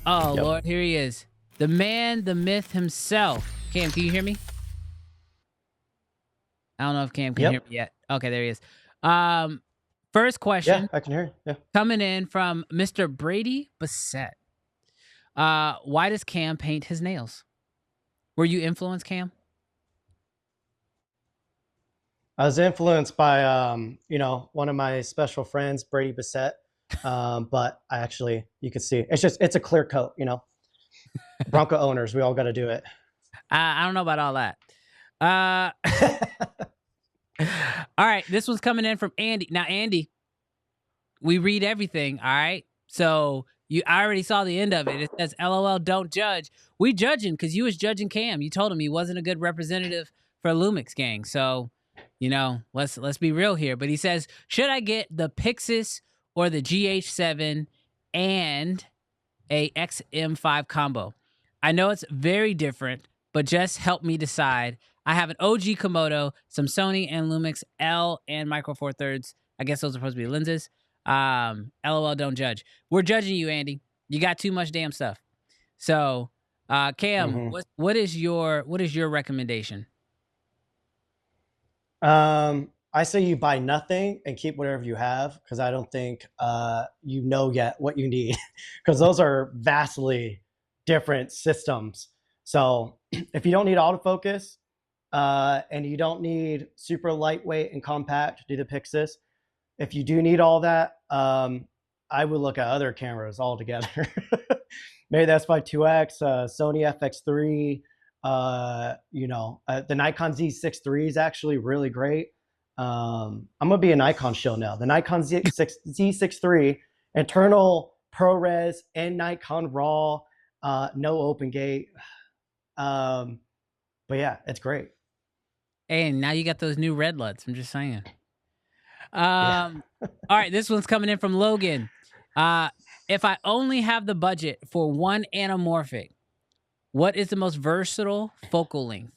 Oh, Yep. Lord, here he is. The man, the myth himself. Cam, can you hear me? I don't know if Cam can hear Yep. me yet. Okay, there he is. Um, First Yeah, question I can hear you. Yeah. coming in from Mr. Brady Bassett. Why does Cam paint his nails? Were you influenced, Cam? I was influenced by, one of my special friends, Brady Bassett. But I actually, you can see, it's a clear coat, Bronco owners, we all got to do it. I don't know about all that. Uh, all right, this one's coming in from Andy. Now, Andy, we read everything. All right, so I already saw the end of it. It says, "LOL, don't judge." We judging because you was judging Cam. You told him he wasn't a good representative for Lumix gang. So, let's be real here. But he says, should I get the Pixis or the GH7 and a XM5 combo? I know it's very different, but just help me decide. I have an OG Komodo, some Sony and Lumix L and Micro Four Thirds. I guess those are supposed to be lenses. LOL, don't judge. We're judging you, Andy. You got too much damn stuff. So, Cam, hmm what is your recommendation? I say you buy nothing and keep whatever you have because I don't think you know yet what you need because those are vastly different systems. So if you don't need autofocus and you don't need super lightweight and compact, do the Pixis. If you do need all that, I would look at other cameras altogether. Maybe that's by 2X, Sony FX3. The Nikon Z6 III is actually really great. I'm gonna be a Nikon show now. The Nikon Z6 III, internal ProRes and Nikon RAW, no open gate. But yeah, it's great. And now you got those new red LUTs. I'm just saying. Yeah. All right, this one's coming in from Logan. If I only have the budget for one anamorphic, what is the most versatile focal length?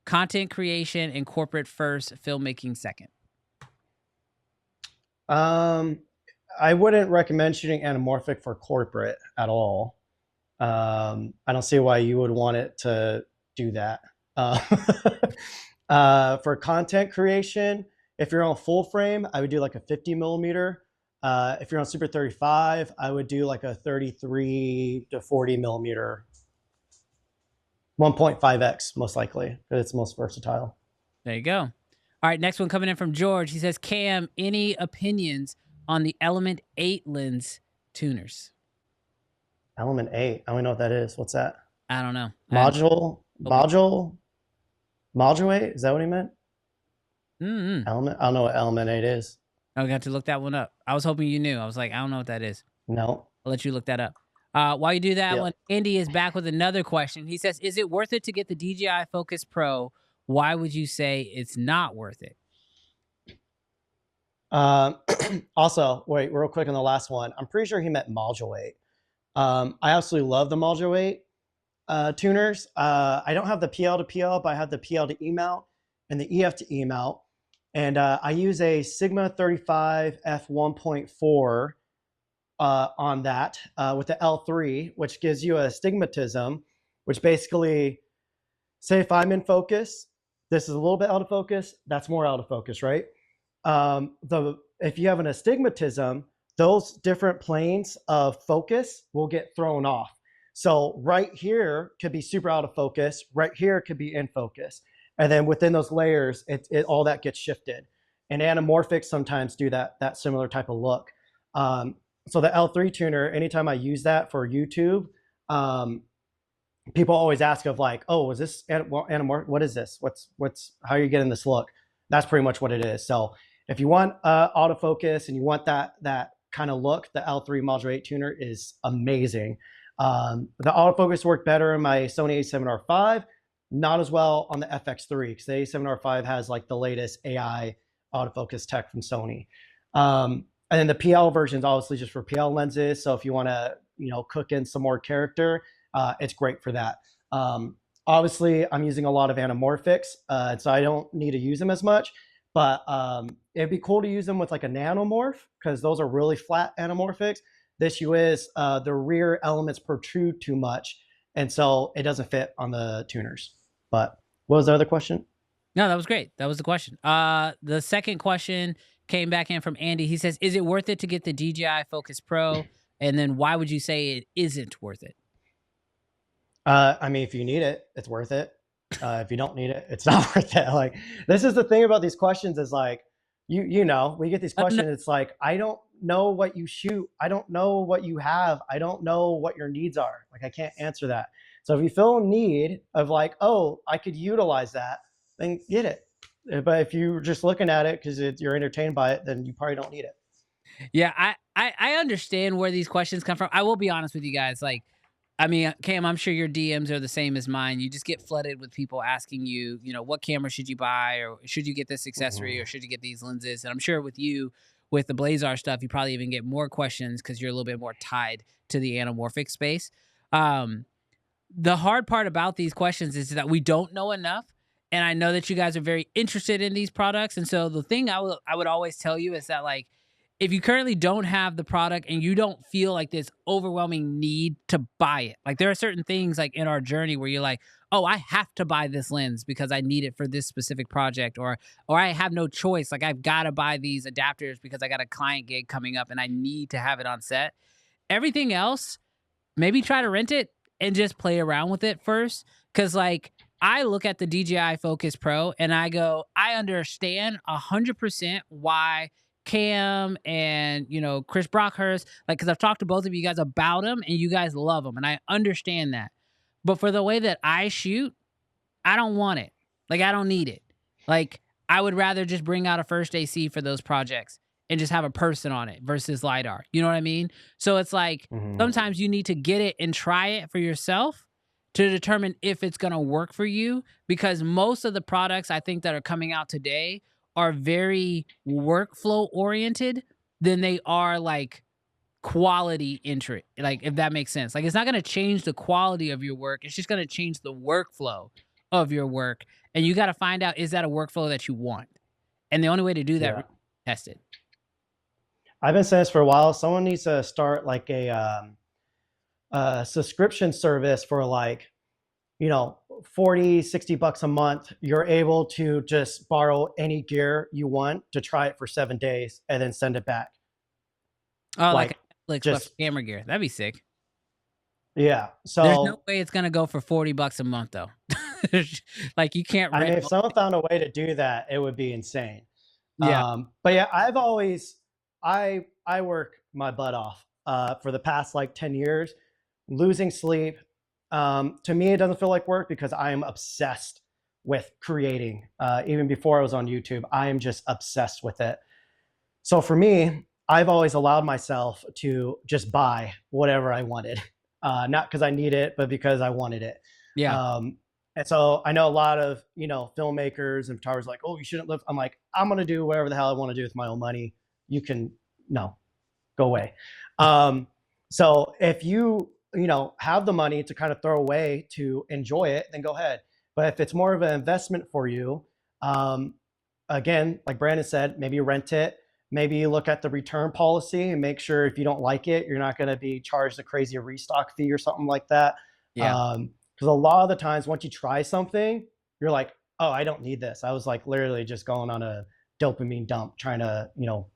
Content creation and corporate first, filmmaking second. I wouldn't recommend shooting anamorphic for corporate at all. I don't see why you would want it to do that. For content creation, if you're on full frame, I would do like a 50 millimeter. If you're on Super 35, I would do like a 33 to 40 millimeter, 1.5x most likely. It's most versatile. There you go. All right, next one coming in from George. He says, Cam, any opinions on the Element 8 lens tuners? Element 8. I don't know what that is. What's that? I don't know. Module 8? Is that what he meant? Mm-hmm. Element? I don't know what Element 8 is. I got to look that one up. I was hoping you knew. I was like, I don't know what that is. No. I'll let you look that up. While you do that one, Andy is back with another question. He says, is it worth it to get the DJI Focus Pro? Why would you say it's not worth it? Also, wait, real quick on the last one. I'm pretty sure he meant Module 8. I absolutely love the Module 8 tuners. I don't have the PL to PL, but I have the PL to E mount and the EF to E mount. And I use a Sigma 35 f1.4 on that with the L3, which gives you a stigmatism, which basically, say if I'm in focus, this is a little bit out of focus, that's more out of focus, right? If you have an astigmatism, those different planes of focus will get thrown off. So right here could be super out of focus, right here could be in focus. And then within those layers, all that gets shifted. And anamorphics sometimes do that similar type of look. So the L3 tuner, anytime I use that for YouTube, people always ask of like, oh, is this anamorphic? What is this? How are you getting this look? That's pretty much what it is. So if you want autofocus and you want that kind of look, the L3 Module 8 tuner is amazing. The autofocus worked better in my Sony a7R5, not as well on the FX3 because the a7R5 has like the latest AI autofocus tech from Sony. And then the PL version is obviously just for PL lenses. So if you want to, cook in some more character, it's great for that. Obviously, I'm using a lot of anamorphics, so I don't need to use them as much. But it'd be cool to use them with like a nanomorph because those are really flat anamorphics. The issue is the rear elements protrude too much, and so it doesn't fit on the tuners. But what was the other question? No, that was great. That was the question. The second question came back in from Andy. He says, "Is it worth it to get the DJI Focus Pro? And then why would you say it isn't worth it?" I mean, if you need it, it's worth it. If you don't need it, it's not worth it. Like, this is the thing about these questions is like, you know, we get these questions. It's like, I don't know what you shoot. I don't know what you have. I don't know what your needs are. Like, I can't answer that. So if you feel a need of like, oh, I could utilize that, then get it. But if you're just looking at it because you're entertained by it, then you probably don't need it. Yeah, I understand where these questions come from. I will be honest with you guys. Like, I mean, Cam, I'm sure your DMs are the same as mine. You just get flooded with people asking you, you know, what camera should you buy, or should you get this accessory, or should you get these lenses? And I'm sure with you, with the Blazar stuff, you probably even get more questions because you're a little bit more tied to the anamorphic space. The hard part about these questions is that we don't know enough. And I know that you guys are very interested in these products. And so the thing I would always tell you is that, like, if you currently don't have the product and you don't feel like this overwhelming need to buy it, like there are certain things like in our journey where you're like, oh, I have to buy this lens because I need it for this specific project, or I have no choice. Like, I've got to buy these adapters because I got a client gig coming up and I need to have it on set. Everything else, maybe try to rent it and just play around with it first. Cause like, I look at the DJI Focus Pro and I go, I understand 100% why Cam and, you know, Chris Brockhurst, like, because I've talked to both of you guys about them and you guys love them, and I understand that. But for the way that I shoot, I don't want it. Like, I don't need it. Like, I would rather just bring out a first AC for those projects and just have a person on it versus LiDAR. You know what I mean? So it's like, sometimes you need to get it and try it for yourself to determine if it's going to work for you, because most of the products I think that are coming out today are very workflow oriented than they are like quality entry. Like, if that makes sense. Like, it's not going to change the quality of your work. It's just going to change the workflow of your work. And you got to find out, is that a workflow that you want? And the only way to do that, test it. I've been saying this for a while. Someone needs to start like a subscription service for like, you know, 40, 60 bucks a month. You're able to just borrow any gear you want to try it for 7 days and then send it back. Oh, like Netflix, just for camera gear. That'd be sick. Yeah. So there's no way it's gonna go for 40 bucks a month though. Like, you can't rent. I mean, if someone found a way to do that, it would be insane. Yeah. But yeah, I've always I work my butt off for the past like 10 years, losing sleep. To me, it doesn't feel like work because I am obsessed with creating. Even before I was on YouTube, I am just obsessed with it. So for me, I've always allowed myself to just buy whatever I wanted, not because I need it, but because I wanted it. Yeah. And so I know a lot of, you know, filmmakers and photographers like, oh, you shouldn't live. I'm like, I'm going to do whatever the hell I want to do with my own money. You can, no, go away. So if you know, have the money to kind of throw away to enjoy it, then go ahead. But if it's more of an investment for you, again, like Brandon said, maybe rent it. Maybe you look at the return policy and make sure if you don't like it, you're not going to be charged a crazy restock fee or something like that. Yeah. Because a lot of the times once you try something, you're like, oh, I don't need this. I was like literally just going on a dopamine dump trying to, you know,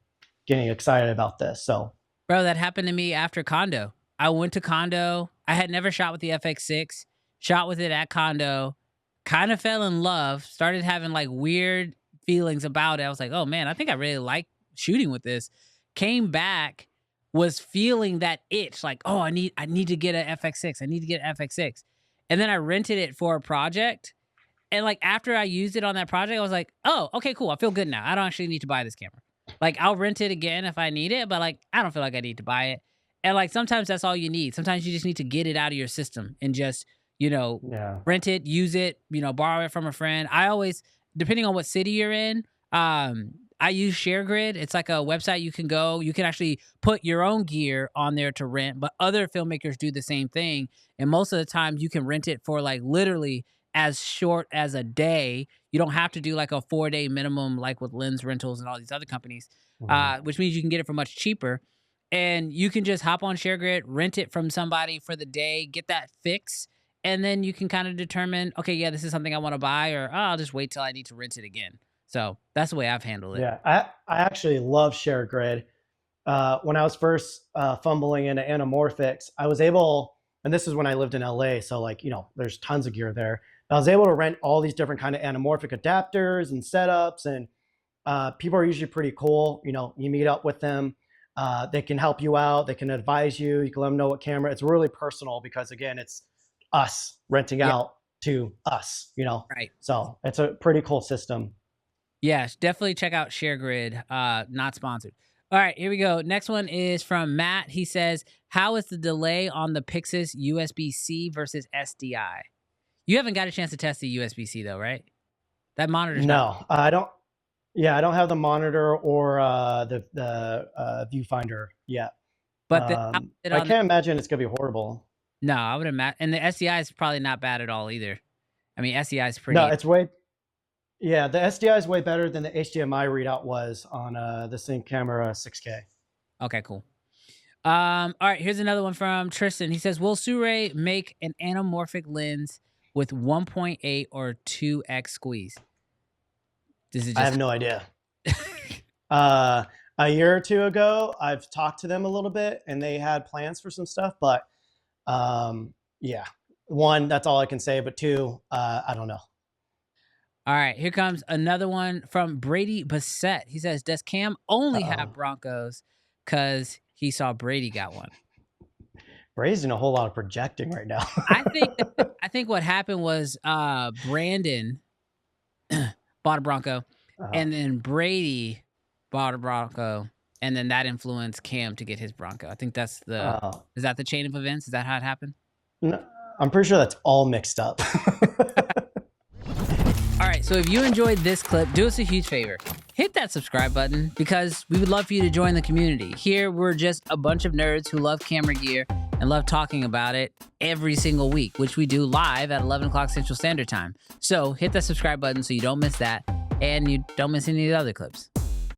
getting excited about this. So, bro, that happened to me after Condo. I went to Condo. I had never shot with the FX6, shot with it at Condo, kind of fell in love, started having like weird feelings about it. I was like, oh man, I think I really like shooting with this. Came back, was feeling that itch, like, oh, I need to get an FX6. I need to get an FX6. And then I rented it for a project. And like, after I used it on that project, I was like, oh, okay, cool. I feel good now. I don't actually need to buy this camera. Like, I'll rent it again if I need it, but like, I don't feel like I need to buy it. And like, sometimes that's all you need. Sometimes you just need to get it out of your system and just, you know, rent it, use it, you know, borrow it from a friend. I always, depending on what city you're in, I use ShareGrid. It's like a website you can go. You can actually put your own gear on there to rent, but other filmmakers do the same thing. And most of the time you can rent it for like literally as short as a day. You don't have to do like a 4-day minimum like with Lens Rentals and all these other companies, which means you can get it for much cheaper. And you can just hop on ShareGrid, rent it from somebody for the day, get that fix, and then you can kind of determine, okay, yeah, this is something I want to buy, or oh, I'll just wait till I need to rent it again. So that's the way I've handled it. Yeah, I actually love ShareGrid. When I was first fumbling into anamorphics, I was able, and this is when I lived in LA, so like, there's tons of gear there. I was able to rent all these different kind of anamorphic adapters and setups, and people are usually pretty cool. You meet up with them. They can help you out. They can advise you. You can let them know what camera. It's really personal because, again, it's us renting out to us, Right. So it's a pretty cool system. Yes, definitely check out ShareGrid. Not sponsored. All right, here we go. Next one is from Matt. He says, how is the delay on the Pixis USB-C versus SDI? You haven't got a chance to test the USB-C though, right? That monitor's No, I don't. Yeah, I don't have the monitor or the viewfinder yet. But I can't imagine it's gonna be horrible. No, I would imagine. And the SDI is probably not bad at all either. I mean, SDI is pretty. No, it's way. Yeah, the SDI is way better than the HDMI readout was on the same camera 6K. Okay, cool. All right, here's another one from Tristan. He says, will Sue make an anamorphic lens with 1.8 or 2x squeeze? I have no idea. A year or two ago, I've talked to them a little bit, and they had plans for some stuff. But yeah, one, that's all I can say. But two, I don't know. All right, here comes another one from Brady Bassett. He says, does Cam only have Broncos because he saw Brady got one? Brady's doing a whole lot of projecting right now. I think what happened was Brandon bought a Bronco, and then Brady bought a Bronco, and then that influenced Cam to get his Bronco. I think that's is that the chain of events? Is that how it happened? No, I'm pretty sure that's all mixed up. All right, so if you enjoyed this clip, do us a huge favor. Hit that subscribe button because we would love for you to join the community. Here, we're just a bunch of nerds who love camera gear and love talking about it every single week, which we do live at 11 o'clock Central Standard Time. So hit that subscribe button so you don't miss that and you don't miss any of the other clips.